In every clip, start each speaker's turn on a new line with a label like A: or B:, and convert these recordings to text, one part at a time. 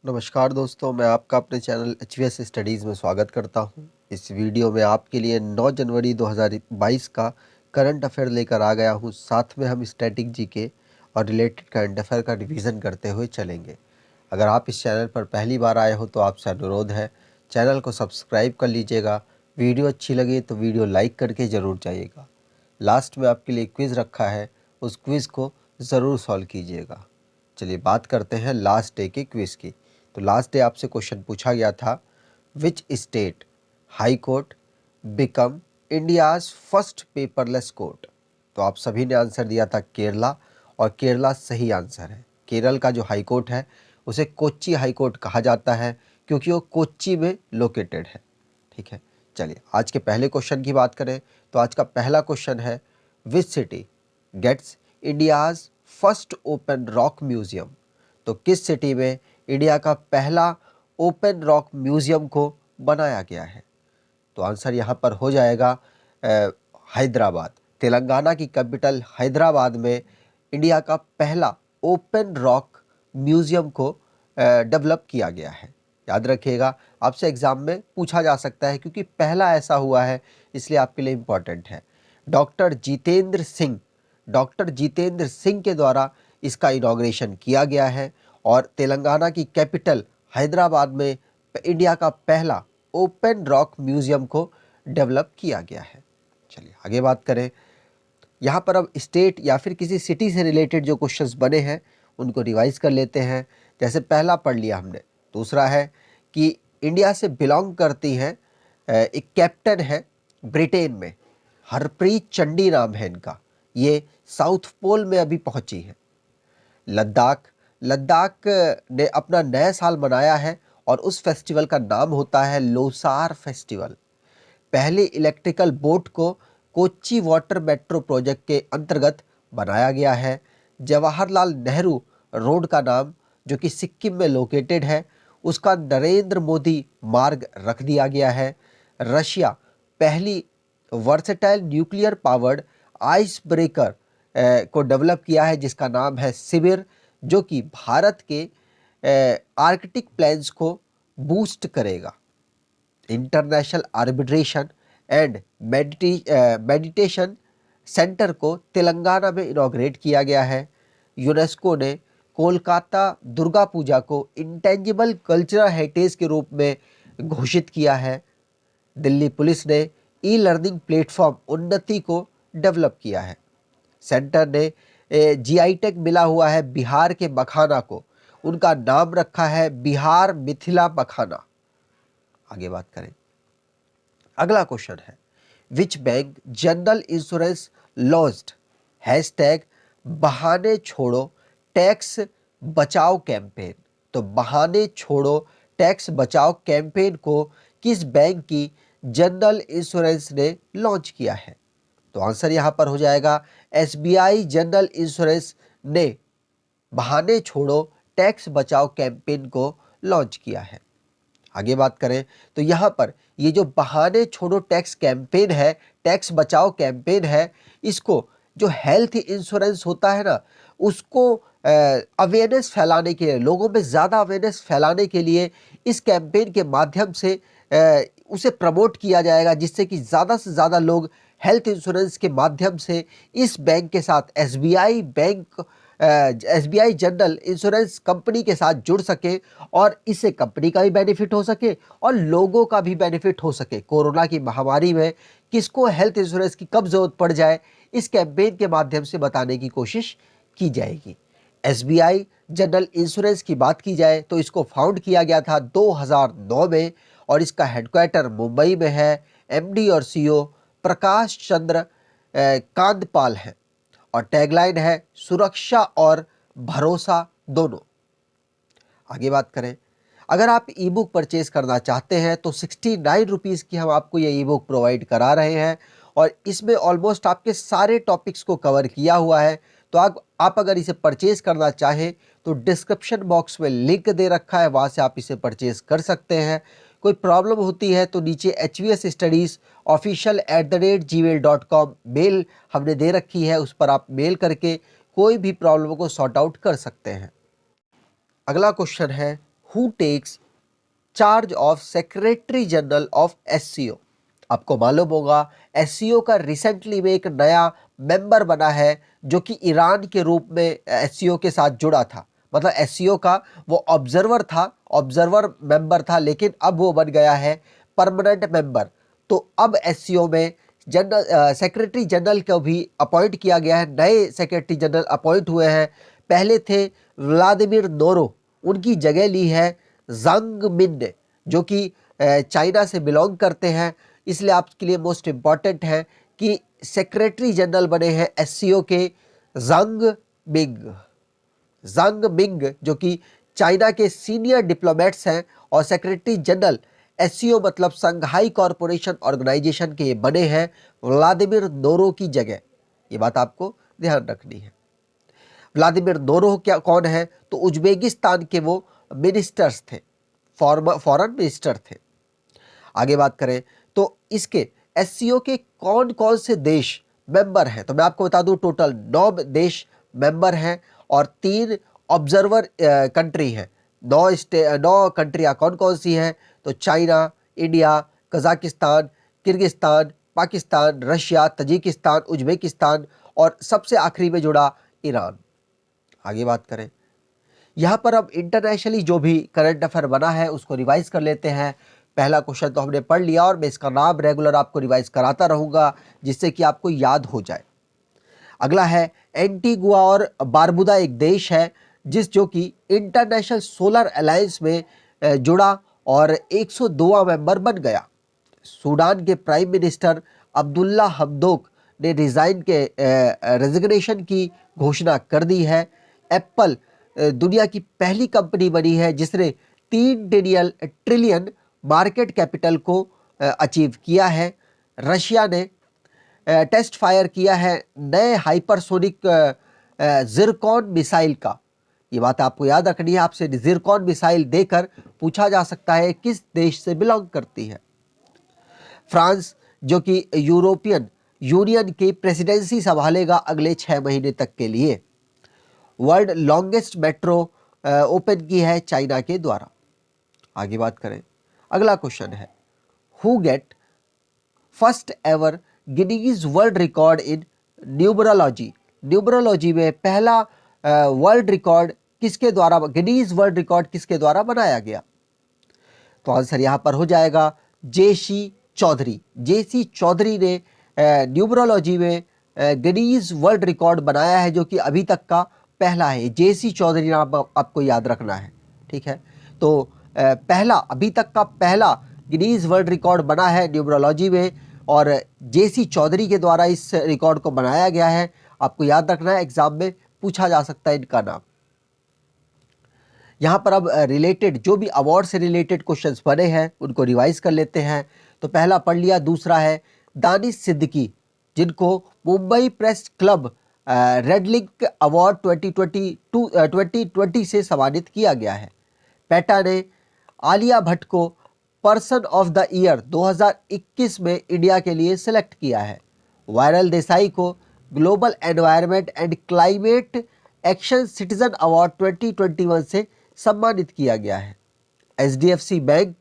A: नमस्कार दोस्तों, मैं आपका अपने चैनल एचवीएस स्टडीज़ में स्वागत करता हूं। इस वीडियो में आपके लिए 9 जनवरी 2022 का करंट अफेयर लेकर आ गया हूं। साथ में हम स्टैटिक जीके और रिलेटेड करंट अफेयर का रिवीजन करते हुए चलेंगे। अगर आप इस चैनल पर पहली बार आए हो तो आपसे अनुरोध है, चैनल को सब्सक्राइब कर लीजिएगा। वीडियो अच्छी लगी तो वीडियो लाइक करके ज़रूर जाइएगा। लास्ट में आपके लिए क्विज़ रखा है, उस क्विज़ को ज़रूर सॉल्व कीजिएगा। चलिए बात करते हैं लास्ट डे के क्विज़ की। तो लास्ट डे आपसे क्वेश्चन पूछा गया था, which state high court become India's first paperless court. तो आप सभी ने आंसर दिया था केरला, और केरला सही आंसर है। केरल का जो हाई कोर्ट है उसे कोच्चि हाई कोर्ट कहा जाता है, क्योंकि वो कोच्चि में लोकेटेड है। ठीक है, चलिए आज के पहले क्वेश्चन की बात करें तो आज का पहला क्वेश्चन है, which city gets India's first open rock museum. तो किस सिटी में इंडिया का पहला ओपन रॉक म्यूजियम को बनाया गया है। तो आंसर यहाँ पर हो जाएगा हैदराबाद। तेलंगाना की कैपिटल हैदराबाद में इंडिया का पहला ओपन रॉक म्यूजियम को डेवलप किया गया है। याद रखिएगा, आपसे एग्ज़ाम में पूछा जा सकता है, क्योंकि पहला ऐसा हुआ है, इसलिए आपके लिए इम्पॉर्टेंट है। डॉक्टर जितेंद्र सिंह के द्वारा इसका इनॉग्रेशन किया गया है, और तेलंगाना की कैपिटल हैदराबाद में इंडिया का पहला ओपन रॉक म्यूजियम को डेवलप किया गया है। चलिए आगे बात करें। यहाँ पर अब स्टेट या फिर किसी सिटी से रिलेटेड जो क्वेश्चंस बने हैं उनको रिवाइज कर लेते हैं। जैसे पहला पढ़ लिया हमने। दूसरा है कि इंडिया से बिलोंग करती है एक कैप्टन है ब्रिटेन में, हरप्रीत चंडी नाम है इनका। ये साउथ पोल में अभी पहुंची है। लद्दाख ने अपना नया साल मनाया है, और उस फेस्टिवल का नाम होता है लोसार फेस्टिवल। पहले इलेक्ट्रिकल बोट को कोच्चि वाटर मेट्रो प्रोजेक्ट के अंतर्गत बनाया गया है। जवाहरलाल नेहरू रोड का नाम, जो कि सिक्किम में लोकेटेड है, उसका नरेंद्र मोदी मार्ग रख दिया गया है। रशिया पहली versatile nuclear powered ice breaker को डेवलप किया है, जिसका नाम है सिबिर, जो कि भारत के आर्कटिक प्लेन्स को बूस्ट करेगा। International arbitration and meditation centre को तेलंगाना में इनॉग्रेट किया गया है। यूनेस्को ने कोलकाता दुर्गा पूजा को इंटेंजिबल कल्चरल हेरिटेज के रूप में घोषित किया है। दिल्ली पुलिस ने ई लर्निंग प्लेटफॉर्म उन्नति को डेवलप किया है। सेंटर ने जीआई टैग मिला हुआ है बिहार के मखाना को, उनका नाम रखा है बिहार मिथिला मखाना। आगे बात करें। अगला क्वेश्चन है, which bank general insurance launched hashtag बहाने छोड़ो टैक्स बचाओ कैंपेन। तो बहाने छोड़ो टैक्स बचाओ कैंपेन को किस बैंक की जनरल इंश्योरेंस ने लॉन्च किया है। तो आंसर यहाँ पर हो जाएगा एसबीआई जनरल इंश्योरेंस ने बहाने छोड़ो टैक्स बचाओ कैंपेन को लॉन्च किया है। आगे बात करें तो यहाँ पर ये जो बहाने छोड़ो टैक्स कैंपेन है, टैक्स बचाओ कैंपेन है, इसको जो हेल्थ इंश्योरेंस होता है ना, उसको अवेयरनेस फैलाने के लिए, लोगों में ज़्यादा अवेयरनेस फैलाने के लिए इस कैंपेन के माध्यम से उसे प्रमोट किया जाएगा, जिससे कि ज़्यादा से ज़्यादा लोग हेल्थ इंश्योरेंस के माध्यम से इस बैंक के साथ, एसबीआई जनरल इंश्योरेंस कंपनी के साथ जुड़ सके, और इससे कंपनी का भी बेनिफिट हो सके और लोगों का भी बेनिफिट हो सके। कोरोना की महामारी में किसको हेल्थ इंश्योरेंस की कब जरूरत पड़ जाए, इस कैंपेन के माध्यम से बताने की कोशिश की जाएगी। एसबीआई जनरल इंश्योरेंस की बात की जाए तो इसको फाउंड किया गया था 2009 में, और इसका हेडक्वार्टर मुंबई में है। एमडी और सीईओ प्रकाश चंद्र कांदपाल है, और टैगलाइन है सुरक्षा और भरोसा दोनों। आगे बात करें, अगर आप ई बुक परचेज करना चाहते हैं तो 69 रुपीज़ की हम आपको ये ई बुक प्रोवाइड करा रहे हैं, और इसमें ऑलमोस्ट आपके सारे टॉपिक्स को कवर किया हुआ है। तो आप अगर इसे परचेज करना चाहें तो डिस्क्रिप्शन बॉक्स में लिंक दे रखा है, वहाँ से आप इसे परचेज कर सकते हैं। कोई प्रॉब्लम होती है तो नीचे hvsstudiesofficial@gmail.com मेल हमने दे रखी है, उस पर आप मेल करके कोई भी प्रॉब्लम को सॉर्ट आउट कर सकते हैं। अगला क्वेश्चन है, who takes charge of secretary general of SCO. आपको मालूम होगा एससीओ का रिसेंटली में एक नया मेंबर बना है जो कि ईरान के रूप में एससीओ के साथ जुड़ा था। मतलब एससीओ का वो ऑब्जर्वर मेंबर था, लेकिन अब वो बन गया है परमानेंट मेंबर। तो अब एससीओ में जनरल सेक्रेटरी जनरल को भी अपॉइंट किया गया है। नए सेक्रेटरी जनरल अपॉइंट हुए हैं। पहले थे व्लादिमीर नोरो, उनकी जगह ली है जांग मिन ने, जो कि चाइना से बिलोंग करते हैं। इसलिए आपके लिए मोस्ट इम्पॉर्टेंट है कि सेक्रेटरी जनरल बने हैं एससीओ के जांग मिंग, जो कि चाइना के सीनियर डिप्लोमेट्स हैं। और सेक्रेटरी जनरल एससीओ मतलब संघाई कॉरपोरेशन ऑर्गेनाइजेशन के बने हैं व्लादिमीर नोरो की जगह। ये बात आपको ध्यान रखनी है। व्लादिमीर नोरो क्या कौन है? तो उज्बेकिस्तान के वो मिनिस्टर्स थे, फॉरेन मिनिस्टर थे। आगे बात करें तो इसके एससीओ के कौन कौन से देश मेंबर हैं, तो मैं आपको बता दूं टोटल 9 देश मेंबर हैं और 3 ऑब्जर्वर कंट्री हैं। 9 कंट्रियां कौन कौन सी हैं? तो China, India, Kazakhstan, Kyrgyzstan, Pakistan, Russia, Tajikistan, Uzbekistan और सबसे आखिरी में जुड़ा ईरान। आगे बात करें, यहाँ पर अब इंटरनेशनली जो भी करंट अफेयर बना है उसको रिवाइज कर लेते हैं। पहला क्वेश्चन तो हमने पढ़ लिया और मैं इसका नाम रेगुलर आपको रिवाइज कराता रहूँगा जिससे कि आपको याद हो जाए। अगला है एंटीगुआ और बारबुदा एक देश है जो कि इंटरनेशनल सोलर अलायंस में जुड़ा और 102वां मेंबर बन गया। सूडान के प्राइम मिनिस्टर अब्दुल्ला हमदोक ने रेजिग्नेशन की घोषणा कर दी है। एप्पल दुनिया की पहली कंपनी बनी है जिसने 3 ट्रिलियन मार्केट कैपिटल को अचीव किया है। रशिया ने टेस्ट फायर किया है नए हाइपरसोनिक जिरकॉन मिसाइल का। ये बात आपको याद रखनी है, आपसे जिरकॉन मिसाइल देकर पूछा जा सकता है किस देश से बिलोंग करती है। फ्रांस जो कि यूरोपियन यूनियन की प्रेसिडेंसी संभालेगा अगले 6 महीने तक के लिए। वर्ल्ड लॉन्गेस्ट मेट्रो ओपन की है चाइना के द्वारा। आगे बात करें, अगला क्वेश्चन है who get first ever Guinness world record in numerology. Numerology में पहला वर्ल्ड रिकॉर्ड किसके द्वारा, गिनीज वर्ल्ड रिकॉर्ड किसके द्वारा बनाया गया? तो आंसर यहां पर हो जाएगा जेसी चौधरी। जेसी चौधरी ने न्यूमरोलॉजी में गिनीज वर्ल्ड रिकॉर्ड बनाया है जो कि अभी तक का पहला है। जेसी चौधरी नाम आपको याद रखना है, ठीक है। तो पहला, अभी तक का पहला गिनीज वर्ल्ड रिकॉर्ड बना है न्यूमरोलॉजी में और जेसी चौधरी के द्वारा इस रिकॉर्ड को बनाया गया है। आपको याद रखना है, एग्जाम में पूछा जा सकता है इनका नाम। यहाँ पर अब रिलेटेड जो भी अवार्ड से रिलेटेड क्वेश्चंस बने हैं उनको रिवाइज कर लेते हैं। तो पहला पढ़ लिया। दूसरा है दानिश सिद्दीकी जिनको Mumbai press club red link award 2020 से सम्मानित किया गया है। पेटा ने आलिया भट्ट को पर्सन ऑफ द ईयर 2021 में इंडिया के लिए सिलेक्ट किया है। वायरल देसाई को global environment and climate action citizen award 2021 से सम्मानित किया गया है। एचडीएफसी बैंक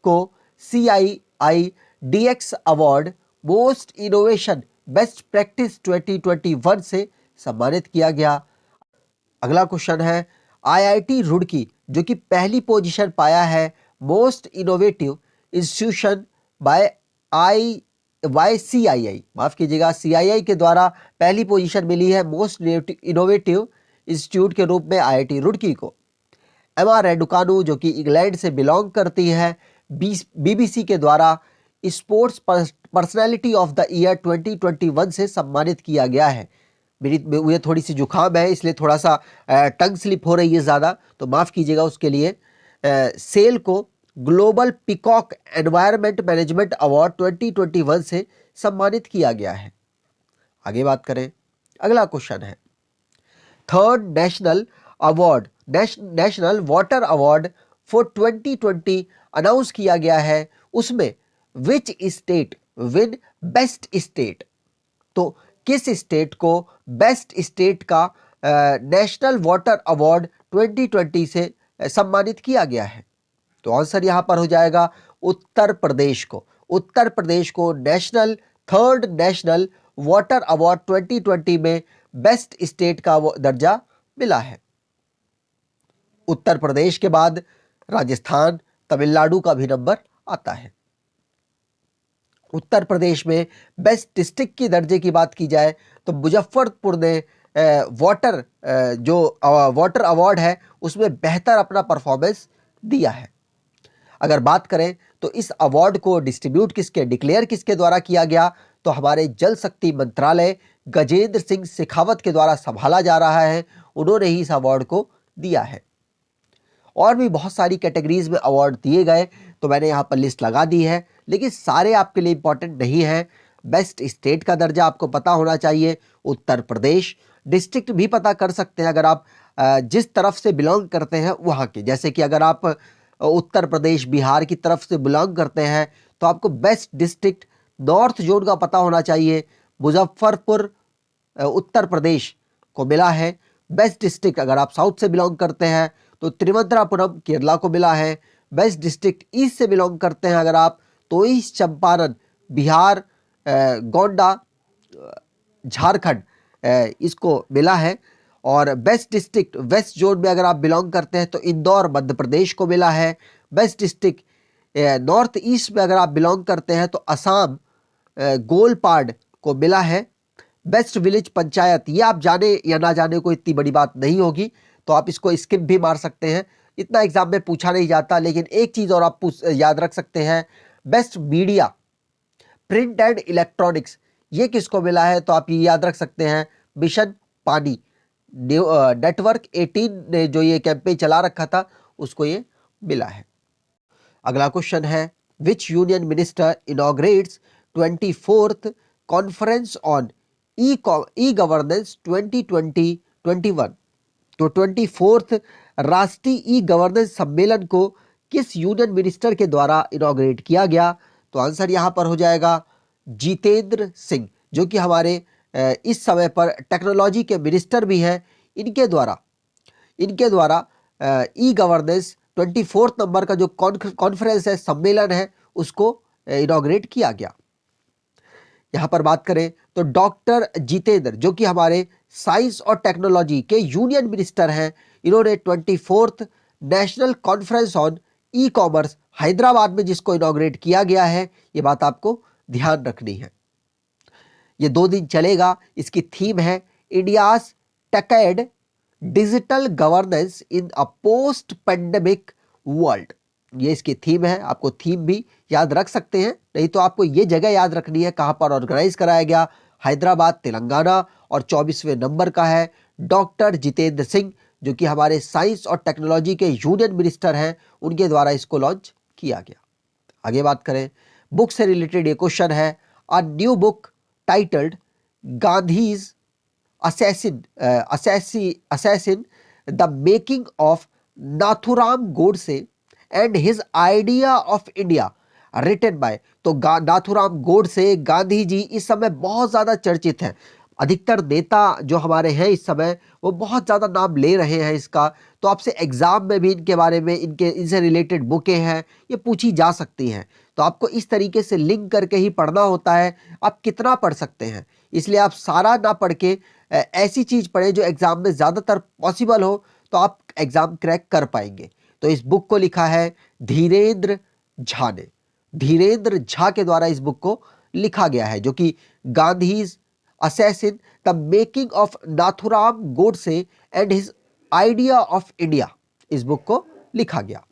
A: को CII DX award most innovation best practice 2021 से सम्मानित किया गया। अगला क्वेश्चन है IIT रुड़की जो कि पहली पोजीशन पाया है most innovative institution by CII, माफ कीजिएगा CII के द्वारा पहली पोजीशन मिली है मोस्ट इनोवेटिव इंस्टीट्यूट के रूप में IIT रुड़की को। एमा रेडुकानू जो कि इंग्लैंड से बिलोंग करती है BBC के द्वारा sports personality of the year 2021 से सम्मानित किया गया है। मुझे थोड़ी सी जुकाम है इसलिए थोड़ा सा टंग स्लिप हो रही है ज़्यादा, तो माफ़ कीजिएगा उसके लिए। सेल को global peacock environment management award 2021 से सम्मानित किया गया है। आगे बात करें, अगला क्वेश्चन है third national water award for 2020 announce किया गया है। उसमें which state win best state, तो किस स्टेट को बेस्ट स्टेट का नेशनल वाटर अवार्ड 2020 से सम्मानित किया गया है? तो आंसर यहाँ पर हो जाएगा उत्तर प्रदेश को। उत्तर प्रदेश को थर्ड नेशनल वाटर अवार्ड 2020 में बेस्ट स्टेट का वो दर्जा मिला है। उत्तर प्रदेश के बाद राजस्थान, तमिलनाडु का भी नंबर आता है। उत्तर प्रदेश में बेस्ट डिस्ट्रिक्ट की दर्जे की बात की जाए तो मुजफ्फरपुर ने वाटर अवार्ड है उसमें बेहतर अपना परफॉर्मेंस दिया है। अगर बात करें तो इस अवार्ड को डिक्लेयर किसके द्वारा किया गया, तो हमारे जल शक्ति मंत्रालय गजेंद्र सिंह शेखावत के द्वारा संभाला जा रहा है, उन्होंने ही इस अवार्ड को दिया है। और भी बहुत सारी कैटेगरीज में अवार्ड दिए गए, तो मैंने यहाँ पर लिस्ट लगा दी है, लेकिन सारे आपके लिए इंपॉर्टेंट नहीं है। बेस्ट स्टेट का दर्जा आपको पता होना चाहिए, उत्तर प्रदेश। डिस्ट्रिक्ट भी पता कर सकते हैं अगर आप जिस तरफ से बिलोंग करते हैं वहाँ के, जैसे कि अगर आप उत्तर प्रदेश बिहार की तरफ से बिलोंग करते हैं तो आपको बेस्ट डिस्ट्रिक्ट नॉर्थ जोन का पता होना चाहिए। मुजफ्फरपुर उत्तर प्रदेश को मिला है। बेस्ट डिस्ट्रिक्ट अगर आप साउथ से बिलोंग करते हैं तो त्रिवेंद्रपुरम केरला को मिला है। बेस्ट डिस्ट्रिक्ट ईस्ट से बिलोंग करते हैं अगर आप तो ईस्ट चंपारण बिहार, गोंडा झारखंड इसको मिला है। और बेस्ट डिस्ट्रिक्ट वेस्ट जोन में अगर आप बिलोंग करते हैं तो इंदौर मध्य प्रदेश को मिला है। बेस्ट डिस्ट्रिक्ट नॉर्थ ईस्ट में अगर आप बिलोंग करते हैं तो असम गोलपाड को मिला है। बेस्ट विलेज पंचायत, ये आप जाने या ना जाने को इतनी बड़ी बात नहीं होगी, तो आप इसको स्किप भी मार सकते हैं, इतना एग्जाम में पूछा नहीं जाता। लेकिन एक चीज़ और आप याद रख सकते हैं, best media print and electronics, ये किसको मिला है, तो आप ये याद रख सकते हैं मिशन पानी नेटवर्क 18 ने जो ये कैंपेन चला रखा था उसको ये मिला है। अगला क्वेश्चन है, विच union minister inaugurates 24th conference on e governance 2020-21? तो 24th राष्ट्रीय ई गवर्नेंस सम्मेलन को किस यूनियन मिनिस्टर के द्वारा इनॉग्रेट किया गया? तो आंसर यहाँ पर हो जाएगा जितेंद्र सिंह, जो कि हमारे इस समय पर टेक्नोलॉजी के मिनिस्टर भी हैं। इनके द्वारा ई गवर्नेंस 24th नंबर का जो कॉन्फ्रेंस है, सम्मेलन है, उसको इनॉग्रेट किया गया। यहाँ पर बात करें तो डॉक्टर जितेंद्र, जो कि हमारे साइंस और टेक्नोलॉजी के यूनियन मिनिस्टर हैं, इन्होंने 24th national conference on e commerce Hyderabad में जिसको इनॉग्रेट किया गया है, ये बात आपको ध्यान रखनी है। ये 2 दिन चलेगा। इसकी थीम है इंडियाज टेकेड डिजिटल गवर्नेंस इन अ पोस्ट पेंडेमिक वर्ल्ड, ये इसकी थीम है। आपको थीम भी याद रख सकते हैं, नहीं तो आपको ये जगह याद रखनी है कहाँ पर ऑर्गेनाइज कराया गया, हैदराबाद तेलंगाना, और 24वें नंबर का है। डॉक्टर जितेंद्र सिंह, जो कि हमारे साइंस और टेक्नोलॉजी के यूनियन मिनिस्टर हैं, उनके द्वारा इसको लॉन्च किया गया। आगे बात करें, बुक से रिलेटेड ये क्वेश्चन है, a new book titled Gandhi's assassin the making of Nathuram Godse and his idea of India written by, तो नाथुराम गोडसे गांधी जी इस समय बहुत ज़्यादा चर्चित हैं। अधिकतर नेता जो हमारे हैं इस समय वो बहुत ज़्यादा नाम ले रहे हैं इसका, तो आपसे एग्ज़ाम में भी इनके बारे में इनसे रिलेटेड बुकें हैं, ये पूछी जा सकती हैं। तो आपको इस तरीके से लिंक करके ही पढ़ना होता है। आप कितना पढ़ सकते हैं, इसलिए आप सारा ना पढ़ के ऐसी चीज़ पढ़ें जो एग्ज़ाम में ज़्यादातर पॉसिबल हो, तो आप एग्ज़ाम क्रैक कर पाएंगे। तो इस बुक को लिखा है धीरेन्द्र झा ने। धीरेन्द्र झा के द्वारा इस बुक को लिखा गया है, जो कि Gandhi's assassin the making of Nathuram Godse and his idea of India, इस बुक को लिखा गया।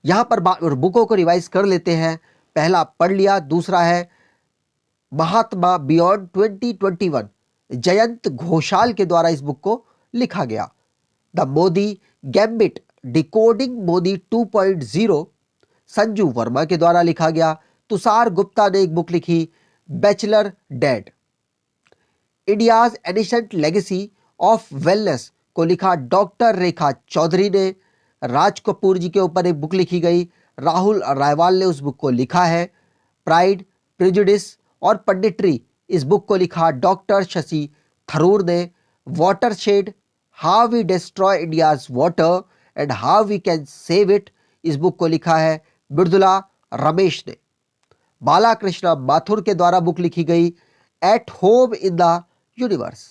A: यहां पर बुकों को रिवाइज कर लेते हैं। पहला पढ़ लिया, दूसरा है महात्मा बियॉन्ड 2021, जयंत घोषाल के द्वारा इस बुक को लिखा गया। The Modi gambit decoding Modi 2.0 Sanju Verma के द्वारा लिखा गया। तुषार गुप्ता ने एक बुक लिखी bachelor dad. India's ancient legacy of wellness को लिखा डॉक्टर रेखा चौधरी ने। राज कपूर जी के ऊपर एक बुक लिखी गई, राहुल रायवाल ने उस बुक को लिखा है। प्राइड, प्रेजुडिस और पंडिट्री, इस बुक को लिखा डॉक्टर शशि थरूर ने। Watershed, how we destroy India's water and how we can save it, इस बुक को लिखा है मृदुला रमेश ने। बालाकृष्ण माथुर के द्वारा बुक लिखी गई at home in the universe.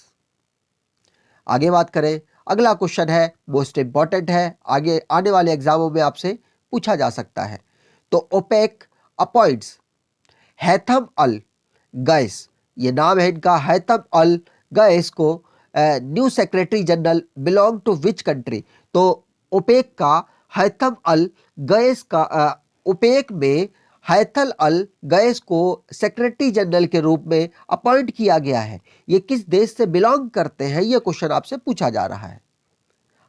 A: आगे बात करें, अगला क्वेश्चन है मोस्ट इंपॉर्टेंट है, आगे आने वाले एग्जामों में आपसे पूछा जा सकता है। तो OPEC appoints Haitham al Ghais, ये नाम है इनका, हैथम अल गैस को new secretary general belong to which country. तो ओपेक का हैथम अल गैस का ओपेक में हैथल अल गैस को सेक्रेटरी जनरल के रूप में अपॉइंट किया गया है। ये किस देश से बिलोंग करते हैं, ये क्वेश्चन आपसे पूछा जा रहा है।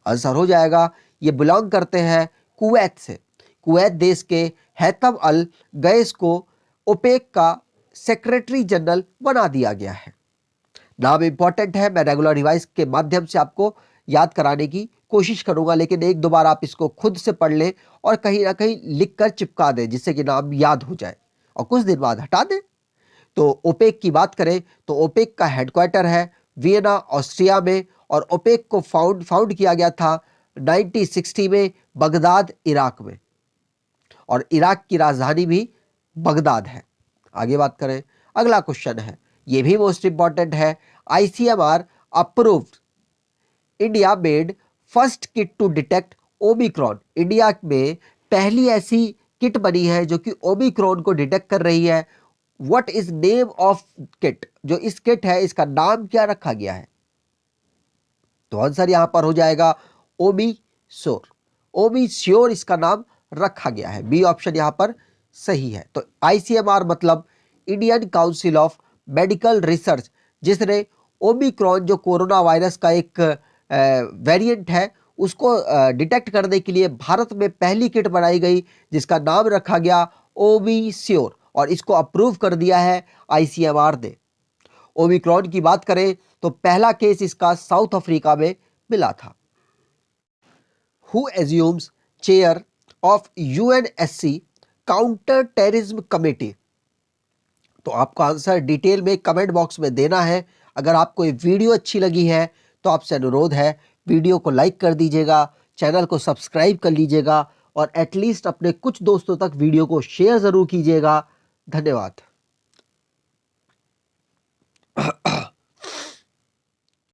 A: आंसर हो जाएगा, ये बिलोंग करते हैं कुवैत से। कुवैत देश के हैथम अल गैस को ओपेक का सेक्रेटरी जनरल बना दिया गया है। नाम इंपॉर्टेंट है, मैं रेगुलर रिवाइज के माध्यम से आपको याद कराने की कोशिश करूंगा, लेकिन एक दो बार आप इसको खुद से पढ़ लें और कहीं ना कहीं लिख कर चिपका दें, जिससे कि नाम याद हो जाए और कुछ दिन बाद हटा दें। तो ओपेक की बात करें तो ओपेक का हेडक्वार्टर है वियना ऑस्ट्रिया में, और ओपेक को फाउंड किया गया था 1960 में बगदाद इराक में, और इराक की राजधानी भी बगदाद है। आगे बात करें, अगला क्वेश्चन है, ये भी मोस्ट इंपॉर्टेंट है। ICMR approved India made first kit to detect Omicron. India में पहली ऐसी किट बनी है जो कि ओमिक्रॉन को डिटेक्ट कर रही है। What is name of kit, जो इस किट है इसका नाम क्या रखा गया है? तो आंसर यहां पर हो जाएगा ओमिश्योर। ओमिश्योर इसका नाम रखा गया है, बी ऑप्शन यहां पर सही है। तो ICMR मतलब Indian council of medical research, जिसने ओमिक्रॉन जो कोरोना वायरस का एक वेरिएंट है उसको डिटेक्ट करने के लिए भारत में पहली किट बनाई गई, जिसका नाम रखा गया ओमिश्योर, और इसको अप्रूव कर दिया है ICMR ने। ओमिक्रॉन की बात करें तो पहला केस इसका साउथ अफ्रीका में मिला था। Who assumes chair of UNSC counter terrorism committee? तो आपको आंसर डिटेल में कमेंट बॉक्स में देना है। अगर आपको ये वीडियो अच्छी लगी है तो आपसे अनुरोध है, वीडियो को लाइक कर दीजिएगा, चैनल को सब्सक्राइब कर लीजिएगा, और एटलीस्ट अपने कुछ दोस्तों तक वीडियो को शेयर जरूर कीजिएगा। धन्यवाद।